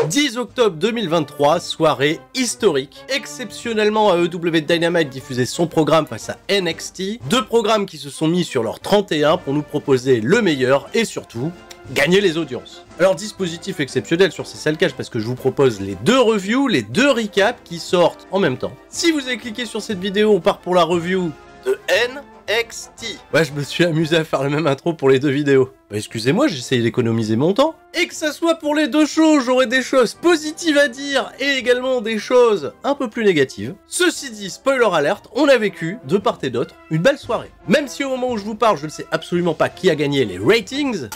10 octobre 2023, soirée historique. Exceptionnellement, AEW Dynamite diffusait son programme face à NXT. Deux programmes qui se sont mis sur leur 31 pour nous proposer le meilleur et surtout, gagner les audiences. Alors, dispositif exceptionnel sur ces salles cash parce que je vous propose les deux reviews, les deux recaps qui sortent en même temps. Si vous avez cliqué sur cette vidéo, on part pour la review de NXT. Ouais, je me suis amusé à faire la même intro pour les deux vidéos. Bah, excusez-moi, j'essaye d'économiser mon temps. Et que ça soit pour les deux shows, j'aurai des choses positives à dire et également des choses un peu plus négatives. Ceci dit, spoiler alert, on a vécu, de part et d'autre, une belle soirée. Même si au moment où je vous parle, je ne sais absolument pas qui a gagné les ratings.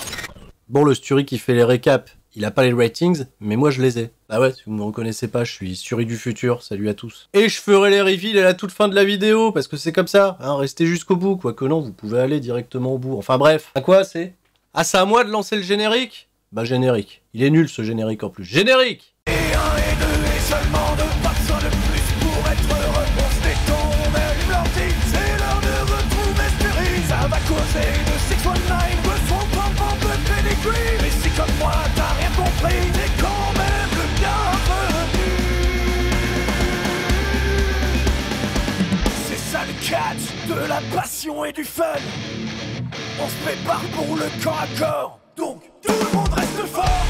Bon, le Sturi qui fait les récaps, il a pas les ratings, mais moi je les ai. Ah ouais, si vous me reconnaissez pas, je suis Sturi du futur, salut à tous. Et je ferai les reveals à la toute fin de la vidéo, parce que c'est comme ça, hein, restez jusqu'au bout, quoique non, vous pouvez aller directement au bout. Enfin bref, à quoi c'est? Ah, c'est à moi de lancer le générique? Bah générique. Il est nul ce générique en plus. Générique! Et un et deux et seulement deux, pas besoin de plus pour être heureux. On se détend, on allume l'ordi, c'est l'heure de retrouver Sturi. Ça va causer de 619, de son pump un peu de pedigree. Mais si comme moi t'as rien compris, t'es quand même le bienvenu. C'est ça le catch, de la passion et du fun. On se prépare pour le corps à corps, donc tout le monde reste fort.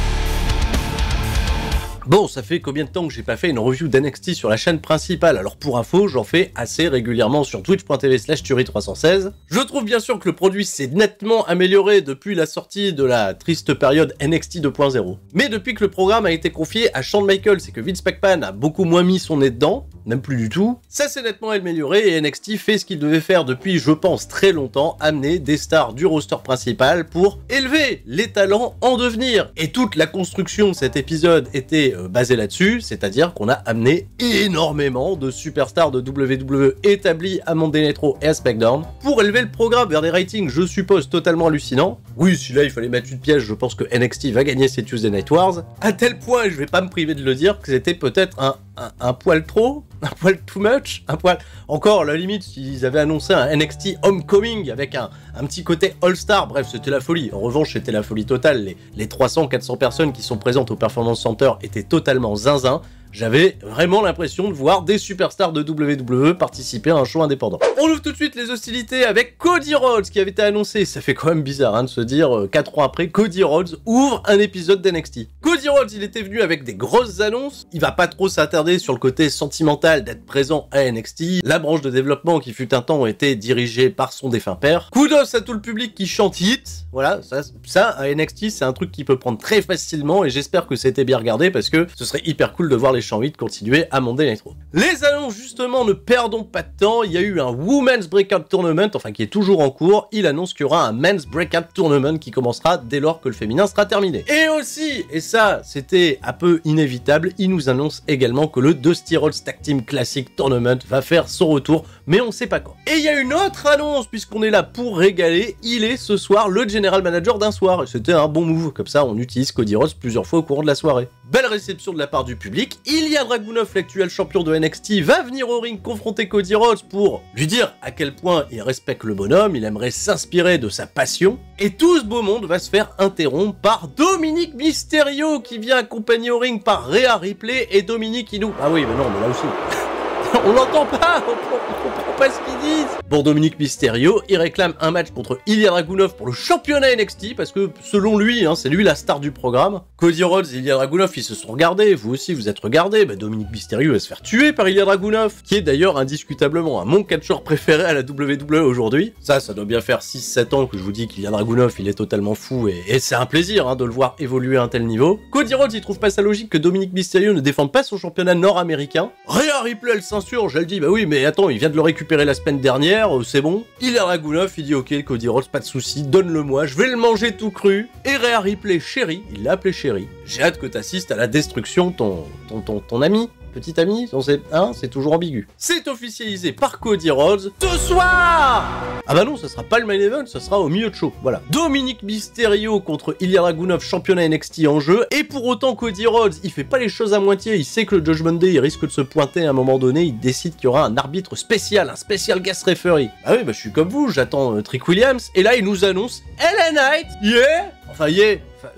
Bon, ça fait combien de temps que j'ai pas fait une review d'NXT sur la chaîne principale? Alors pour info, j'en fais assez régulièrement sur twitch.tv/Sturi316. Je trouve bien sûr que le produit s'est nettement amélioré depuis la sortie de la triste période NXT 2.0. Mais depuis que le programme a été confié à Shawn Michaels et que Vince McMahon a beaucoup moins mis son nez dedans, même plus du tout, ça s'est nettement amélioré et NXT fait ce qu'il devait faire depuis, je pense, très longtemps, amener des stars du roster principal pour élever les talents en devenir. Et toute la construction de cet épisode était basé là-dessus, c'est-à-dire qu'on a amené énormément de superstars de WWE établis à Monday Night Raw et à SmackDown pour élever le programme vers des ratings, je suppose, totalement hallucinants. Oui, si là il fallait mettre une pièce, je pense que NXT va gagner ses Tuesday Night Wars, à tel point, et je vais pas me priver de le dire, que c'était peut-être un poil trop, un poil too much, un poil... Encore, à la limite, s'ils avaient annoncé un NXT Homecoming avec un petit côté All-Star, bref, c'était la folie. En revanche, c'était la folie totale. Les 300-400 personnes qui sont présentes au Performance Center étaient totalement zinzin. J'avais vraiment l'impression de voir des superstars de WWE participer à un show indépendant. On ouvre tout de suite les hostilités avec Cody Rhodes qui avait été annoncé. Ça fait quand même bizarre hein, de se dire 4 ans après, Cody Rhodes ouvre un épisode d'NXT. Cody Rhodes, il était venu avec des grosses annonces. Il va pas trop s'attarder sur le côté sentimental d'être présent à NXT. La branche de développement qui fut un temps été dirigée par son défunt père. Kudos à tout le public qui chante hit. Voilà, ça à NXT, c'est un truc qui peut prendre très facilement et j'espère que c'était bien regardé parce que ce serait hyper cool de voir les chants 8 continuer à Monday Night Raw. Les annonces, justement, ne perdons pas de temps. Il y a eu un Women's Breakout Tournament, enfin qui est toujours en cours. Il annonce qu'il y aura un Men's Breakout Tournament qui commencera dès lors que le féminin sera terminé. Et aussi, et ça c'était un peu inévitable, il nous annonce également que le Dusty Rhodes Tag Team Classic Tournament va faire son retour, mais on sait pas quand. Et il y a une autre annonce, puisqu'on est là pour régaler, il est ce soir le General Manager d'un soir, et c'était un bon move, comme ça on utilise Cody Rhodes plusieurs fois au cours de la soirée. Belle réception de la part du public. Ilya Dragunov, l'actuel champion de NXT, va venir au ring confronter Cody Rhodes pour lui dire à quel point il respecte le bonhomme, il aimerait s'inspirer de sa passion. Et tout ce beau monde va se faire interrompre par Dominic Mysterio qui vient accompagné au ring par Rhea Ripley et Dominic Inu. Ah oui, mais non, mais là aussi... On l'entend pas, on comprend pas ce qu'ils disent. Pour Dominic Mysterio, il réclame un match contre Ilya Dragunov pour le championnat NXT, parce que selon lui, hein, c'est lui la star du programme. Cody Rhodes et Ilya Dragunov, ils se sont regardés, vous aussi vous êtes regardés, bah, Dominic Mysterio va se faire tuer par Ilya Dragunov, qui est d'ailleurs indiscutablement mon catcheur préféré à la WWE aujourd'hui. Ça doit bien faire 6-7 ans que je vous dis qu'Ilya Dragunov, il est totalement fou, et c'est un plaisir hein, de le voir évoluer à un tel niveau. Cody Rhodes, il trouve pas ça logique que Dominic Mysterio ne défende pas son championnat nord-américain. Rhea Ripley, elle s'insurge, elle dit bah oui mais attends, il vient de le récupérer la semaine dernière, c'est bon. Ilya Dragunov, il dit ok Cody Rhodes, pas de soucis, donne-le-moi, je vais le manger tout cru. Et Rhea Ripley, chérie, il l'a appelé chérie. J'ai hâte que t'assistes à la destruction de ton ami. Petit ami, c'est toujours ambigu. C'est officialisé par Cody Rhodes ce soir. Ah bah non, ça sera pas le main event, ça sera au milieu de show, voilà. Dominic Mysterio contre Ilya Dragunov, championnat NXT en jeu, et pour autant Cody Rhodes, il fait pas les choses à moitié, il sait que le Judgment Day, il risque de se pointer à un moment donné, il décide qu'il y aura un arbitre spécial, un spécial guest referee. Ah oui, bah je suis comme vous, j'attends Trick Williams, et là il nous annonce LA Knight, yeah, Enfin, yeah. Enfin,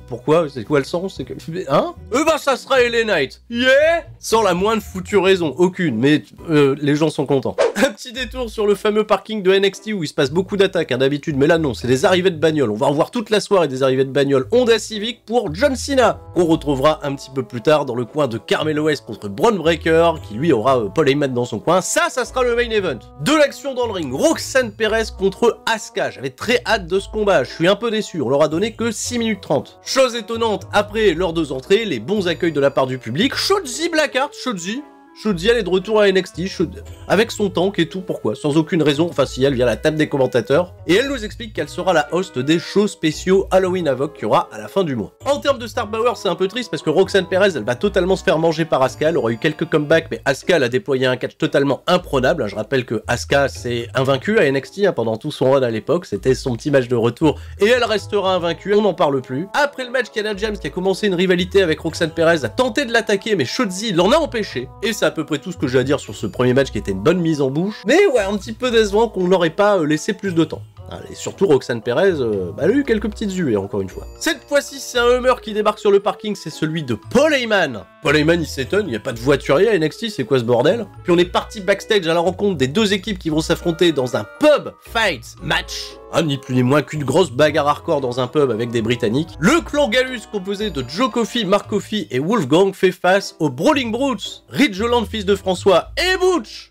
pourquoi? C'est quoi le sens? C'est que... Hein? Bah ça sera LA Knight. Yeah. Sans la moindre foutue raison, aucune, mais les gens sont contents. Un petit détour sur le fameux parking de NXT où il se passe beaucoup d'attaques hein, d'habitude, mais là non, c'est des arrivées de bagnoles. On va revoir toute la soirée des arrivées de bagnoles Honda Civic pour John Cena, qu'on retrouvera un petit peu plus tard dans le coin de Carmelo Hayes contre Bron Breakker, qui lui aura Paul Heyman dans son coin. Ça sera le main event. De l'action dans le ring, Roxanne Perez contre Asuka. J'avais très hâte de ce combat, je suis un peu déçu, on leur a donné que 6 minutes 30. Chose étonnante, après leurs 2 entrées, les bons accueils de la part du public, Shotzi Blackheart, Shotzi, elle est de retour à NXT, avec son tank et tout, pourquoi? Sans aucune raison, enfin si elle vient à la table des commentateurs, et elle nous explique qu'elle sera la host des shows spéciaux Halloween Havoc qu'il y aura à la fin du mois. En termes de star power, c'est un peu triste parce que Roxanne Perez, elle va totalement se faire manger par Asuka, elle aura eu quelques comebacks, mais Asuka, elle a déployé un catch totalement imprenable. Je rappelle que Asuka, c'est invaincue à NXT hein, pendant tout son run à l'époque, c'était son petit match de retour, et elle restera invaincue, on n'en parle plus. Après le match, Kiana James, qui a commencé une rivalité avec Roxanne Perez, a tenté de l'attaquer, mais Shotzi l'en a empêché, et c'est à peu près tout ce que j'ai à dire sur ce premier match qui était une bonne mise en bouche. Mais ouais, un petit peu décevant qu'on n'aurait pas laissé plus de temps. Et surtout Roxanne Perez, elle a eu quelques petites huées encore une fois. Cette fois-ci, c'est un Hummer qui débarque sur le parking, c'est celui de Paul Heyman. Paul Heyman, il s'étonne, il n'y a pas de voiturier à NXT, c'est quoi ce bordel? Puis on est parti backstage à la rencontre des 2 équipes qui vont s'affronter dans un pub fight match. Ni plus ni moins qu'une grosse bagarre hardcore dans un pub avec des Britanniques. Le clan Gallus, composé de Joe Coffey, Mark Coffey et Wolfgang, fait face aux Brawling Brutes, Ridge Holland, fils de François, et Butch.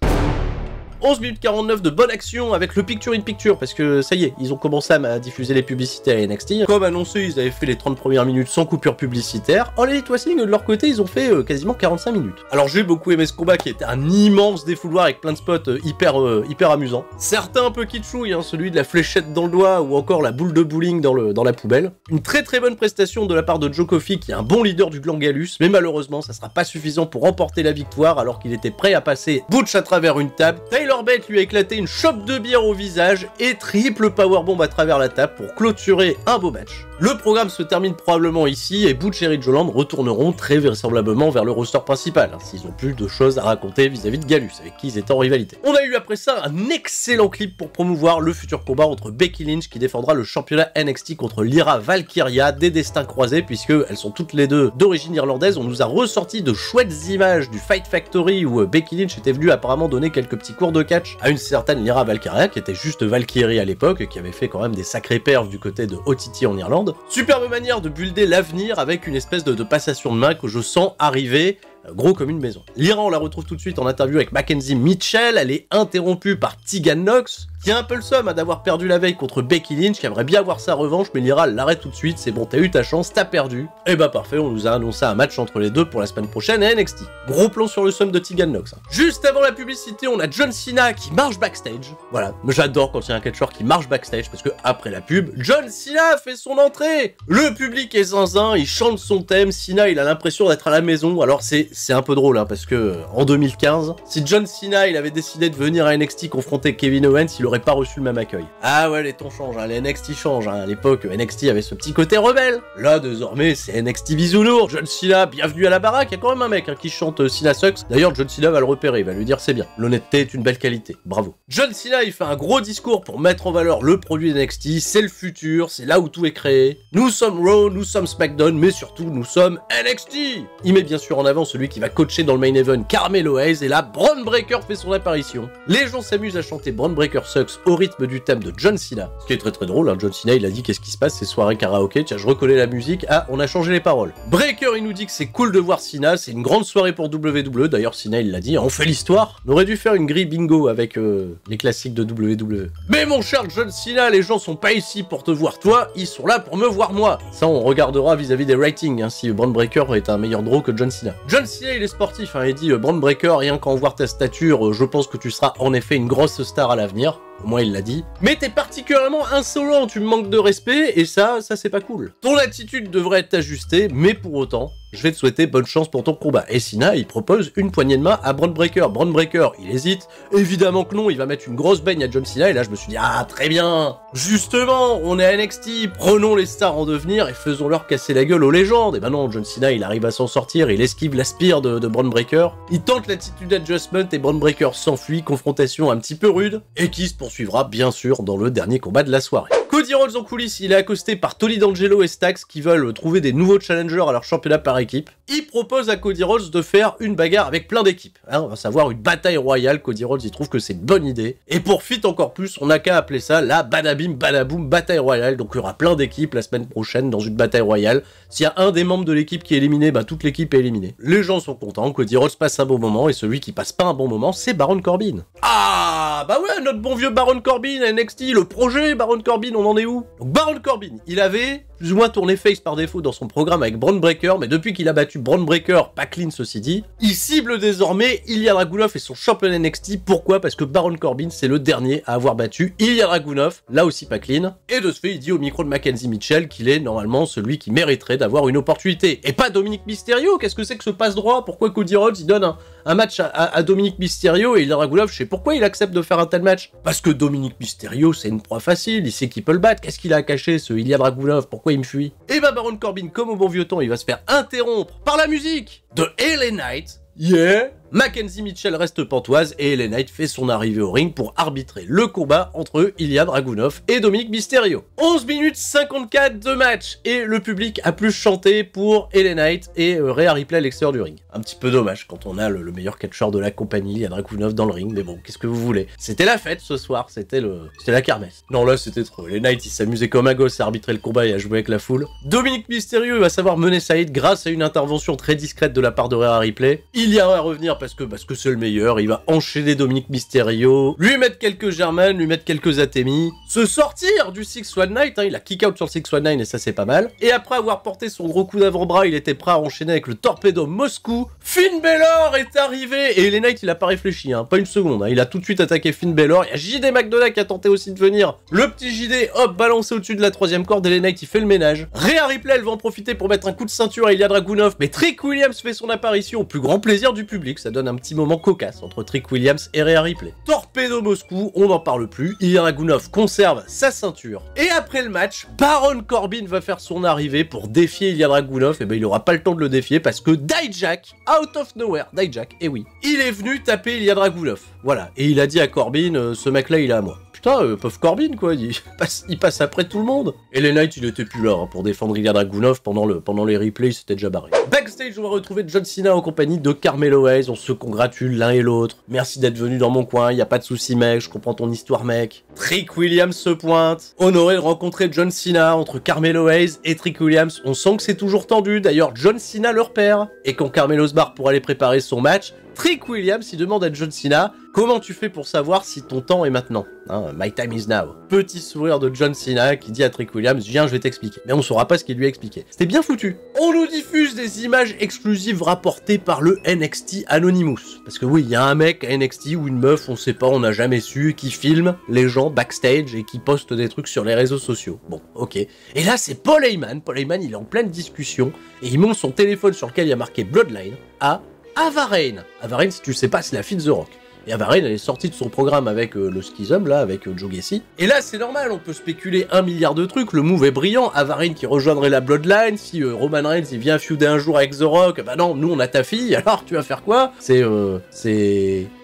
11 minutes 49 de bonne action avec le picture-in-picture, parce que ça y est, ils ont commencé à diffuser les publicités à NXT. Comme annoncé, ils avaient fait les 30 premières minutes sans coupure publicitaire. En Elite Wrestling, de leur côté, ils ont fait quasiment 45 minutes. Alors j'ai beaucoup aimé ce combat qui était un immense défouloir avec plein de spots hyper amusants. Certains un peu kitschouilles, hein, celui de la fléchette dans le doigt ou encore la boule de bowling dans la poubelle. Une très bonne prestation de la part de Joe Coffey, qui est un bon leader du clan Gallus, mais malheureusement, ça sera pas suffisant pour remporter la victoire alors qu'il était prêt à passer Butch à travers une table. Taylor Bate lui a éclaté une chope de bière au visage et triple powerbomb à travers la table pour clôturer un beau match. Le programme se termine probablement ici et Butch et Ridge Holland retourneront très vraisemblablement vers le roster principal, hein, s'ils ont plus de choses à raconter vis-à-vis de Gallus, avec qui ils étaient en rivalité. On a eu après ça un excellent clip pour promouvoir le futur combat entre Becky Lynch qui défendra le championnat NXT contre Lyra Valkyria, des destins croisés puisque elles sont toutes les deux d'origine irlandaise. On nous a ressorti de chouettes images du Fight Factory où Becky Lynch était venue apparemment donner quelques petits cours de catch à une certaine Lyra Valkyria qui était juste Valkyrie à l'époque et qui avait fait quand même des sacrés perfs du côté de OTT en Irlande. Superbe manière de builder l'avenir avec une espèce de passation de main que je sens arriver gros comme une maison. Lyra, on la retrouve tout de suite en interview avec Mackenzie Mitchell, elle est interrompue par Tegan Nox, qui a un peu le seum d'avoir perdu la veille contre Becky Lynch, qui aimerait bien avoir sa revanche, mais Lyra l'arrête tout de suite, c'est bon, t'as eu ta chance, t'as perdu. Et bah parfait, on nous a annoncé un match entre les deux pour la semaine prochaine à NXT. Gros plan sur le seum de Tegan Nox. Hein. Juste avant la publicité, on a John Cena qui marche backstage. Voilà, j'adore quand il y a un catcheur qui marche backstage, parce que après la pub, John Cena fait son entrée. Le public est zinzin, il chante son thème, Cena il a l'impression d'être à la maison, alors c'est un peu drôle, hein, parce que en 2015, si John Cena il avait décidé de venir à NXT confronter Kevin Owens, il aurait pas reçu le même accueil. Ah ouais, les temps changent, hein, les NXT changent. Hein. À l'époque, NXT avait ce petit côté rebelle. Là, désormais, c'est NXT bisounours. John Cena, bienvenue à la baraque. Il y a quand même un mec hein, qui chante Cena Sucks. D'ailleurs, John Cena va le repérer, il va lui dire c'est bien. L'honnêteté est une belle qualité. Bravo. John Cena, il fait un gros discours pour mettre en valeur le produit NXT. C'est le futur, c'est là où tout est créé. Nous sommes Raw, nous sommes SmackDown, mais surtout, nous sommes NXT. Il met bien sûr en avant celui qui va coacher dans le main event, Carmelo Hayes, et là, Bron Breakker fait son apparition. Les gens s'amusent à chanter Bron Breakker Sucks au rythme du thème de John Cena. Ce qui est très drôle, hein. John Cena, il a dit qu'est-ce qui se passe, c'est soirée karaoké, tiens, je recollais la musique, ah, on a changé les paroles. Breakker, il nous dit que c'est cool de voir Cena, c'est une grande soirée pour WWE, d'ailleurs Cena, il l'a dit, on fait l'histoire. On aurait dû faire une grille bingo avec les classiques de WWE. Mais mon cher John Cena, les gens sont pas ici pour te voir toi, ils sont là pour me voir moi. Ça, on regardera vis-à-vis des ratings, hein, si Bron Breakker est un meilleur draw que John Cena. John Cena, il est sportif, hein, il dit Bron Breakker, rien qu'en voir ta stature, je pense que tu seras en effet une grosse star à l'avenir. Au moins il l'a dit. Mais t'es particulièrement insolent, tu me manques de respect, et ça c'est pas cool. Ton attitude devrait être ajustée, mais pour autant, je vais te souhaiter bonne chance pour ton combat. Et Cena, il propose une poignée de main à Bron Breakker. Bron Breakker, il hésite. Évidemment que non, il va mettre une grosse baigne à John Cena, et là je me suis dit, ah très bien. Justement, on est à NXT, prenons les stars en devenir et faisons-leur casser la gueule aux légendes. Et ben non, John Cena, il arrive à s'en sortir, il esquive la spire de Bron Breakker. Il tente l'attitude adjustment et Bron Breakker s'enfuit, confrontation un petit peu rude, et qui se poursuivra bien sûr dans le dernier combat de la soirée. Cody Rhodes en coulisses, il est accosté par Tony D'Angelo et Stax qui veulent trouver des nouveaux challengers à leur championnat par équipe. Il propose à Cody Rhodes de faire une bagarre avec plein d'équipes. Hein, on va savoir une bataille royale. Cody Rhodes, il trouve que c'est une bonne idée. Et pour fit encore plus, on n'a qu'à appeler ça la badabim badaboum bataille royale. Donc il y aura plein d'équipes la semaine prochaine dans une bataille royale. S'il y a un des membres de l'équipe qui est éliminé, bah toute l'équipe est éliminée. Les gens sont contents, Cody Rhodes passe un bon moment et celui qui passe pas un bon moment, c'est Baron Corbin. Ah bah ouais, notre bon vieux Baron Corbin à NXT, le projet Baron Corbin, on en est où? Donc Baron Corbin, il avait plus ou moins tourné face par défaut dans son programme avec Bron Breakker, mais depuis qu'il a battu Bron Breakker, pas clean ceci dit, il cible désormais Ilya Dragunov et son champion NXT. Pourquoi? Parce que Baron Corbin, c'est le dernier à avoir battu Ilya Dragunov, là aussi pas clean. Et de ce fait, il dit au micro de Mackenzie Mitchell qu'il est normalement celui qui mériterait d'avoir une opportunité. Et pas Dominic Mysterio, qu'est-ce que c'est que ce passe-droit? Pourquoi Cody Rhodes, il donne un match à Dominic Mysterio et Ilya Dragunov, je sais pourquoi il accepte de faire un tel match? Parce que Dominic Mysterio, c'est une proie facile, il sait qu'il peut le battre. Qu'est-ce qu'il a à cacher, ce Ilya Dragunov? Pourquoi il me fuit? Et bah Baron Corbin, comme au bon vieux temps, il va se faire interrompre par la musique de LA Knight. Yeah! Mackenzie Mitchell reste pantoise et LA Knight fait son arrivée au ring pour arbitrer le combat entre Ilya Dragunov et Dominic Mysterio. 11 minutes 54 de match et le public a plus chanté pour LA Knight et Rhea Ripley à l'extérieur du ring. Un petit peu dommage quand on a le meilleur catcheur de la compagnie, Ilya Dragunov dans le ring, mais bon, qu'est-ce que vous voulez? C'était la fête ce soir, c'était la kermesse. Non là c'était trop, LA Knight il s'amusait comme un gosse à arbitrer le combat et à jouer avec la foule. Dominic Mysterio il va savoir mener sa hit grâce à une intervention très discrète de la part de Rhea Ripley. Ilya va revenir parce que c'est le meilleur, il va enchaîner Dominic Mysterio, lui mettre quelques Germanes, lui mettre quelques Atemi, se sortir du 619, hein, il a kick out sur le 619 et ça c'est pas mal, et après avoir porté son gros coup d'avant-bras, il était prêt à enchaîner avec le Torpedo Moscou. Finn Balor est arrivé, et LA Knight il a pas réfléchi, hein, pas une seconde, hein, il a tout de suite attaqué Finn Balor, il y a JD McDonagh qui a tenté aussi de venir, le petit JD, hop, balancé au-dessus de la troisième corde, et LA Knight il fait le ménage. Rhea Ripley elle va en profiter pour mettre un coup de ceinture à Ilya Dragunov, mais Trick Williams fait son apparition au plus grand plaisir du public, ça donne un petit moment cocasse entre Trick Williams et Rhea Ripley. Torpedo Moscou, on n'en parle plus, Ilya Dragunov conserve sa ceinture. Et après le match, Baron Corbin va faire son arrivée pour défier Ilya Dragunov, et ben il aura pas le temps de le défier parce que Dijak, out of nowhere, Dijak, et oui, il est venu taper Ilya Dragunov. Voilà, et il a dit à Corbin, ce mec là il est à moi. Putain, pauvre Corbin quoi, il passe après tout le monde. Et LA Knight il était plus là hein, pour défendre Ilya Dragunov pendant les replays, il s'était déjà barré. Backstage, on va retrouver John Cena en compagnie de Carmelo Hayes, on se congratule l'un et l'autre. Merci d'être venu dans mon coin, y a pas de souci mec, je comprends ton histoire mec. Trick Williams se pointe, honoré de rencontrer John Cena entre Carmelo Hayes et Trick Williams. On sent que c'est toujours tendu, d'ailleurs John Cena leur père. Et quand Carmelo se barre pour aller préparer son match, Trick Williams il demande à John Cena comment tu fais pour savoir si ton temps est maintenant, hein, my time is now. Petit sourire de John Cena qui dit à Trick Williams viens je vais t'expliquer. Mais on saura pas ce qu'il lui a expliqué. C'était bien foutu. On nous diffuse des images exclusives rapportées par le NXT Anonymous. Parce que oui il y a un mec à NXT ou une meuf on sait pas, on n'a jamais su, qui filme les gens backstage et qui poste des trucs sur les réseaux sociaux. Bon ok. Et là c'est Paul Heyman. Paul Heyman il est en pleine discussion et il montre son téléphone sur lequel il y a marqué Bloodline à Ava Raine. Ava Raine, si tu sais pas, c'est la fille de The Rock. Et Ava Raine, elle est sortie de son programme avec le Schism, là, avec Joe Gacy. Et là, c'est normal, on peut spéculer 1 milliard de trucs, le move est brillant. Ava Raine qui rejoindrait la Bloodline, si Roman Reigns, il vient feuder un jour avec The Rock, bah non, nous on a ta fille, alors tu vas faire quoi?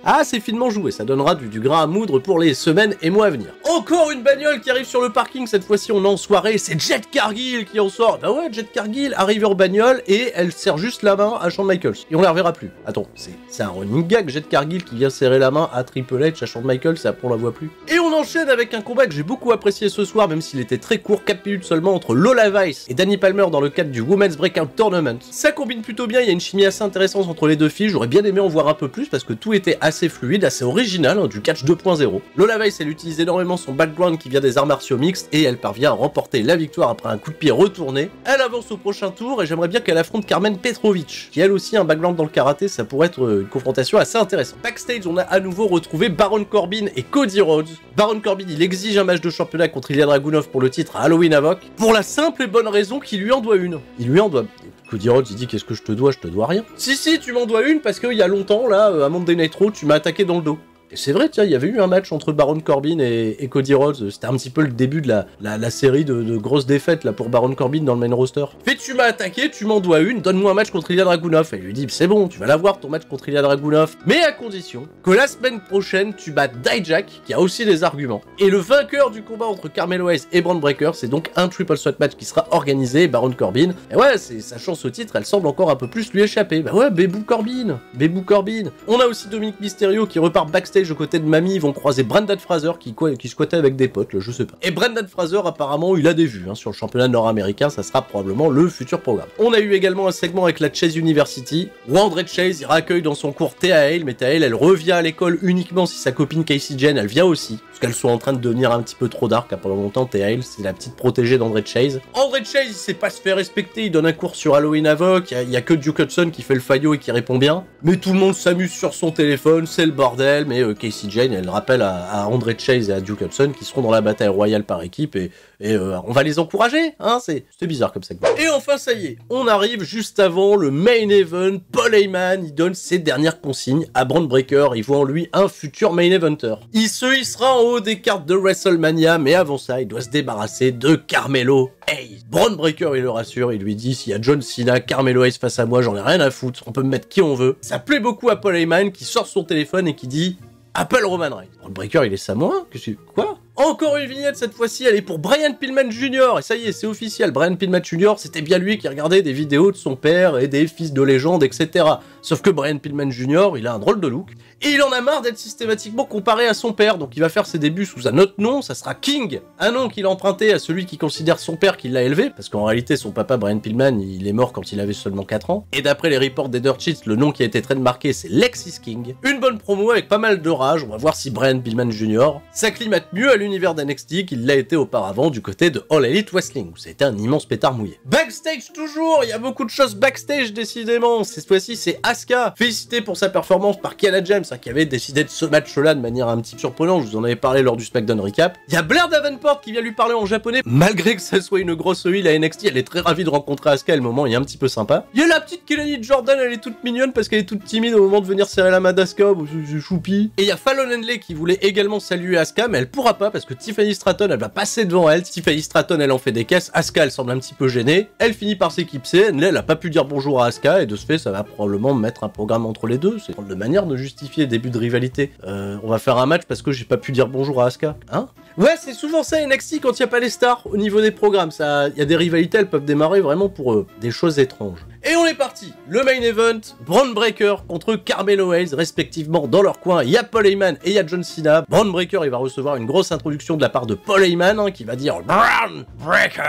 Ah, c'est finement joué, ça donnera du grain à moudre pour les semaines et mois à venir. Encore une bagnole qui arrive sur le parking, cette fois-ci on est en soirée, c'est Jet Cargill qui en sort. Bah ouais, Jet Cargill arrive en bagnole et elle serre juste la main à Shawn Michaels. Et on la reverra plus. Attends, c'est un running gag, Jet Cargill qui vient serrer la main à Triple H, à Shawn Michaels, et après on la voit plus. Et on enchaîne avec un combat que j'ai beaucoup apprécié ce soir, même s'il était très court, 4 minutes seulement, entre Lola Vice et Danny Palmer dans le cadre du Women's Breakout Tournament. Ça combine plutôt bien, il y a une chimie assez intéressante entre les deux filles, j'aurais bien aimé en voir un peu plus parce que tout était assez fluide, assez original, hein, du catch 2.0. Lola Vice, elle utilise énormément son background qui vient des arts martiaux mixtes et elle parvient à remporter la victoire après un coup de pied retourné. Elle avance au prochain tour et j'aimerais bien qu'elle affronte Carmen Petrovic, qui elle aussi a un background dans le karaté, ça pourrait être une confrontation assez intéressante. Backstage, on a à nouveau retrouvé Baron Corbin et Cody Rhodes. Baron Corbin, il exige un match de championnat contre Ilya Dragunov pour le titre à Halloween Havoc, pour la simple et bonne raison qu'il lui en doit une. Il lui en doit. Cody Rhodes, il dit qu'est-ce que je te dois rien. Si, tu m'en dois une parce qu'il y a longtemps, là, à Monday Night Raw, tu m'as attaqué dans le dos. Et c'est vrai, tiens, il y avait eu un match entre Baron Corbin et Cody Rhodes. C'était un petit peu le début de la série de grosses défaites là pour Baron Corbin dans le main roster. Fait, tu m'as attaqué, tu m'en dois une, donne-moi un match contre Ilya Dragunov. Et il lui dit, c'est bon, tu vas l'avoir ton match contre Ilya Dragunov. Mais à condition que la semaine prochaine, tu bats Dijak, qui a aussi des arguments. Et le vainqueur du combat entre Carmelo Hayes et Bron Breakker, c'est donc un triple threat match qui sera organisé, Baron Corbin. Et ouais, sa chance au titre, elle semble encore un peu plus lui échapper. Bah ouais, Bébou Corbin. On a aussi Dominic Mysterio qui repart backstage aux côtés de Mamie. Ils vont croiser Brendan Fraser qui squattait avec des potes, là, je sais pas. Et Brendan Fraser, apparemment, il a des vues sur le championnat nord-américain. Ça sera probablement le futur programme. On a eu également un segment avec la Chase University où André Chase il raccueille dans son cours Thea Hale, mais Thea Hale elle revient à l'école uniquement si sa copine Casey Jane elle vient aussi, parce qu'elles sont en train de devenir un petit peu trop dark. Pendant longtemps Thea Hale c'est la petite protégée d'André Chase. André Chase il sait pas se faire respecter, il donne un cours sur Halloween Havoc, il y a que Duke Hudson qui fait le faillot et qui répond bien, mais tout le monde s'amuse sur son téléphone, c'est le bordel. Mais Casey Jane elle rappelle à André Chase et à Duke Hudson qui seront dans la bataille royale par équipe et on va les encourager, c'est bizarre comme ça. Et enfin ça y est, on arrive juste avant le main event. Paul Heyman il donne ses dernières consignes à Bron Breakker, il voit en lui un futur main eventer. Il se hissera en haut des cartes de WrestleMania, mais avant ça il doit se débarrasser de Carmelo Hayes. Bron Breakker il le rassure, il lui dit s'il y a John Cena, Carmelo Hayes face à moi, j'en ai rien à foutre, on peut me mettre qui on veut. Ça plaît beaucoup à Paul Heyman qui sort son téléphone et qui dit appelle Roman Reigns. Bron Breakker il est samoan, quoi? Encore une vignette, cette fois-ci, elle est pour Brian Pillman Jr. Et ça y est, c'est officiel. Brian Pillman Jr., c'était bien lui qui regardait des vidéos de son père et des fils de légende, etc. Sauf que Brian Pillman Jr., il a un drôle de look. Et il en a marre d'être systématiquement comparé à son père. Donc il va faire ses débuts sous un autre nom, ça sera King. Un nom qu'il a emprunté à celui qui considère son père qui l'a élevé. Parce qu'en réalité, son papa, Brian Pillman, il est mort quand il avait seulement 4 ans. Et d'après les reports des Dirt Sheets, le nom qui a été trademarqué, c'est Lexis King. Une bonne promo avec pas mal de rage. On va voir si Brian Pillman Jr. s'acclimate mieux à l'univers d'NXT qu'il l'a été auparavant du côté de All Elite Wrestling, où c'était un immense pétard mouillé. Backstage toujours, il y a beaucoup de choses backstage décidément. Cette fois-ci c'est Asuka, félicité pour sa performance par Kiana James, qui avait décidé de ce match-là de manière un petit peu surprenante, je vous en avais parlé lors du SmackDown Recap. Il y a Blair Davenport qui vient lui parler en japonais, malgré que ça soit une grosse heel à NXT, elle est très ravie de rencontrer Asuka, le moment est un petit peu sympa. Il y a la petite Kelani Jordan, elle est toute mignonne parce qu'elle est toute timide au moment de venir serrer la main d'Asuka, c'est choupi. Et il y a Fallon Henley qui voulait également saluer Asuka, mais elle pourra pas parce que Tiffany Stratton elle va passer devant elle. Tiffany Stratton elle en fait des caisses, Asuka elle semble un petit peu gênée, elle finit par s'éclipser, elle a pas pu dire bonjour à Asuka et de ce fait ça va probablement mettre un programme entre les deux. C'est de manière de justifier début de rivalité. On va faire un match parce que j'ai pas pu dire bonjour à Asuka, Ouais, c'est souvent ça NXT quand il y a pas les stars au niveau des programmes. Il y a des rivalités, elles peuvent démarrer vraiment pour des choses étranges. Et on est parti. Le main event, Bron Breakker contre Carmelo Hayes, respectivement dans leur coin. Il y a Paul Heyman et il y a John Cena. Bron Breakker, il va recevoir une grosse introduction de la part de Paul Heyman, qui va dire Bron Breakker.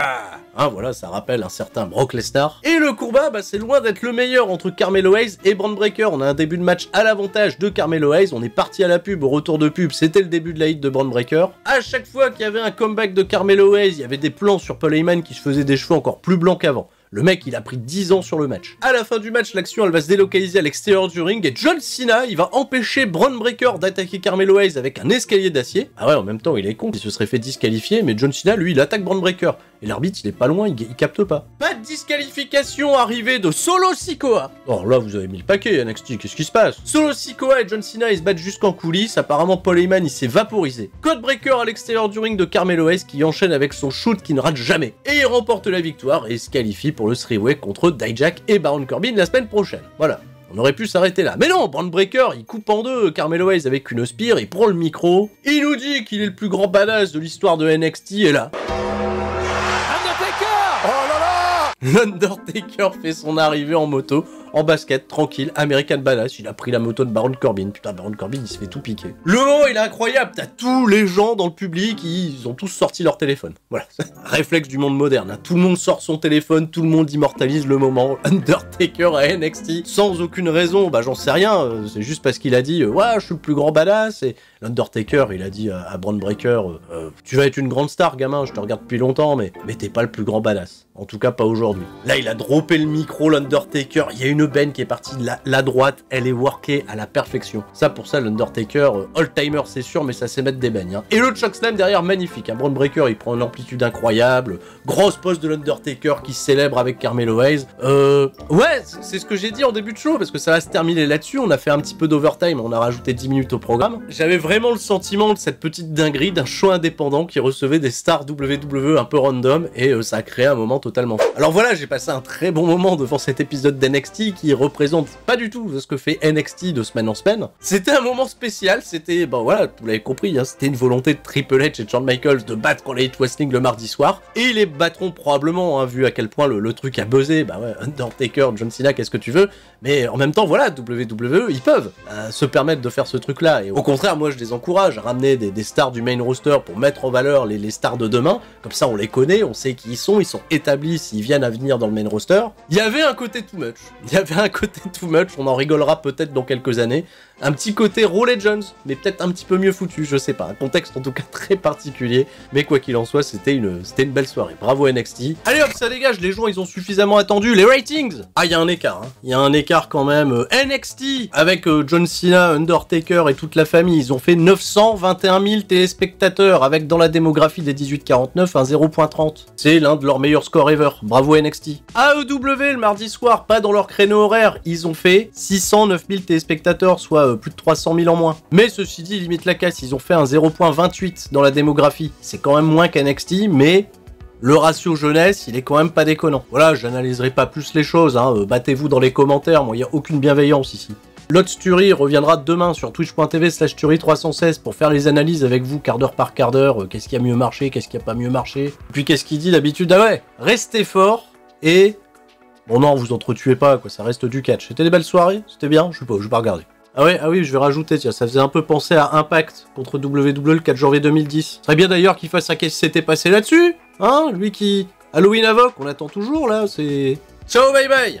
Voilà, ça rappelle un certain Brock Lesnar. Et le combat, c'est loin d'être le meilleur entre Carmelo Hayes et Bron Breakker. On a un début de match à l'avantage de Carmelo Hayes. On est parti à la pub, au retour de pub, c'était le début de la hit de Bron Breakker. À chaque fois qu'il y avait un comeback de Carmelo Hayes, il y avait des plans sur Paul Heyman qui se faisaient des cheveux encore plus blancs qu'avant. Le mec, il a pris 10 ans sur le match. À la fin du match, l'action, elle va se délocaliser à l'extérieur du ring et John Cena, il va empêcher Bron Breakker d'attaquer Carmelo Hayes avec un escalier d'acier. Ouais, en même temps, il est con, il se serait fait disqualifier, mais John Cena, lui, il attaque Bron Breakker. Et l'arbitre, il est pas loin, il capte pas. Pas de disqualification arrivée de Solo Sikoa. Oh là, vous avez mis le paquet, NXT, qu'est-ce qui se passe? Solo Sikoa et John Cena, ils se battent jusqu'en coulisses. Apparemment, Paul Heyman, il s'est vaporisé. Codebreaker à l'extérieur du ring de Carmelo Hayes qui enchaîne avec son shoot qui ne rate jamais. Et il remporte la victoire et se qualifie pour le three-way contre Dijak et Baron Corbin la semaine prochaine. Voilà. On aurait pu s'arrêter là. Mais non, Bron Breakker, il coupe en deux Carmelo Hayes avec une spire, il prend le micro, il nous dit qu'il est le plus grand badass de l'histoire de NXT, et là... L'Undertaker fait son arrivée en moto, en basket, tranquille, American Badass, il a pris la moto de Baron Corbin. Putain, Baron Corbin, il se fait tout piquer. Le moment, il est incroyable, t'as tous les gens dans le public, ils ont tous sorti leur téléphone. Voilà, réflexe du monde moderne, tout le monde sort son téléphone, tout le monde immortalise le moment. Undertaker à NXT, sans aucune raison, j'en sais rien, c'est juste parce qu'il a dit, ouais, je suis le plus grand badass, et l'Undertaker, il a dit à Bron Breakker, tu vas être une grande star, gamin, je te regarde depuis longtemps, mais t'es pas le plus grand badass. En tout cas, pas aujourd'hui. Là, il a droppé le micro, l'Undertaker, il y a une une benne qui est partie de la droite, elle est workée à la perfection. Ça, pour ça, l'Undertaker, all-timer, c'est sûr, mais ça sait mettre des bennes. Hein. Et le chokeslam derrière, magnifique. Un Braun Breaker, il prend une amplitude incroyable. Grosse pose de l'Undertaker qui célèbre avec Carmelo Hayes. Ouais, c'est ce que j'ai dit en début de show, parce que ça va se terminer là-dessus. On a fait un petit peu d'overtime, on a rajouté 10 minutes au programme. J'avais vraiment le sentiment de cette petite dinguerie d'un show indépendant qui recevait des stars WWE un peu random, et ça a créé un moment totalement fou. Alors voilà, j'ai passé un très bon moment devant cet épisode d'NXT qui représente pas du tout ce que fait NXT de semaine en semaine. C'était un moment spécial, c'était, ben voilà, vous l'avez compris, hein, c'était une volonté de Triple H et de Shawn Michaels de battre les Elite Wrestling le mardi soir, et ils les battront probablement, hein, vu à quel point le truc a buzzé. Bah ouais, Undertaker, John Cena, qu'est-ce que tu veux, mais en même temps, voilà, WWE, ils peuvent se permettre de faire ce truc-là, et au contraire, moi je les encourage à ramener des stars du main roster pour mettre en valeur les stars de demain, comme ça on les connaît, on sait qui ils sont établis s'ils viennent à venir dans le main roster. Il y avait un côté too much, on en rigolera peut-être dans quelques années, un petit côté Raw Legends, mais peut-être un petit peu mieux foutu, je sais pas, un contexte en tout cas très particulier, mais quoi qu'il en soit, c'était une belle soirée, bravo NXT. Allez hop, ça dégage, les gens ils ont suffisamment attendu, les ratings. Ah, il y a un écart, hein. Il y a un écart quand même. NXT, avec John Cena, Undertaker et toute la famille, ils ont fait 921 000 téléspectateurs, avec dans la démographie des 18-49 un 0.30. C'est l'un de leurs meilleurs scores ever, bravo NXT. AEW, le mardi soir, pas dans leur créneau horaire, ils ont fait 609 000 téléspectateurs, soit plus de 300 000 en moins. Mais ceci dit, limite la casse, ils ont fait un 0.28 dans la démographie. C'est quand même moins qu'NXT, mais le ratio jeunesse, il est quand même pas déconnant. Voilà, j'analyserai pas plus les choses, hein. Battez-vous dans les commentaires, moi il n'y a aucune bienveillance ici. Lots Tuery reviendra demain sur twitch.tv/Tuery316 pour faire les analyses avec vous, quart d'heure par quart d'heure, qu'est-ce qui a mieux marché, qu'est-ce qui a pas mieux marché. Et puis qu'est-ce qu'il dit d'habitude? Ah ouais, restez fort et... Bon non, vous entretuez pas, quoi, ça reste du catch. C'était des belles soirées? C'était bien? Je sais pas, je vais pas regarder. Ah oui, je vais rajouter, tiens, ça faisait un peu penser à Impact contre WWE le 4 janvier 2010. Ce serait bien d'ailleurs qu'il fasse un qu'est-ce qui s'était passé là-dessus, hein, lui qui... Halloween Havoc, on attend toujours là, c'est... Ciao, bye bye.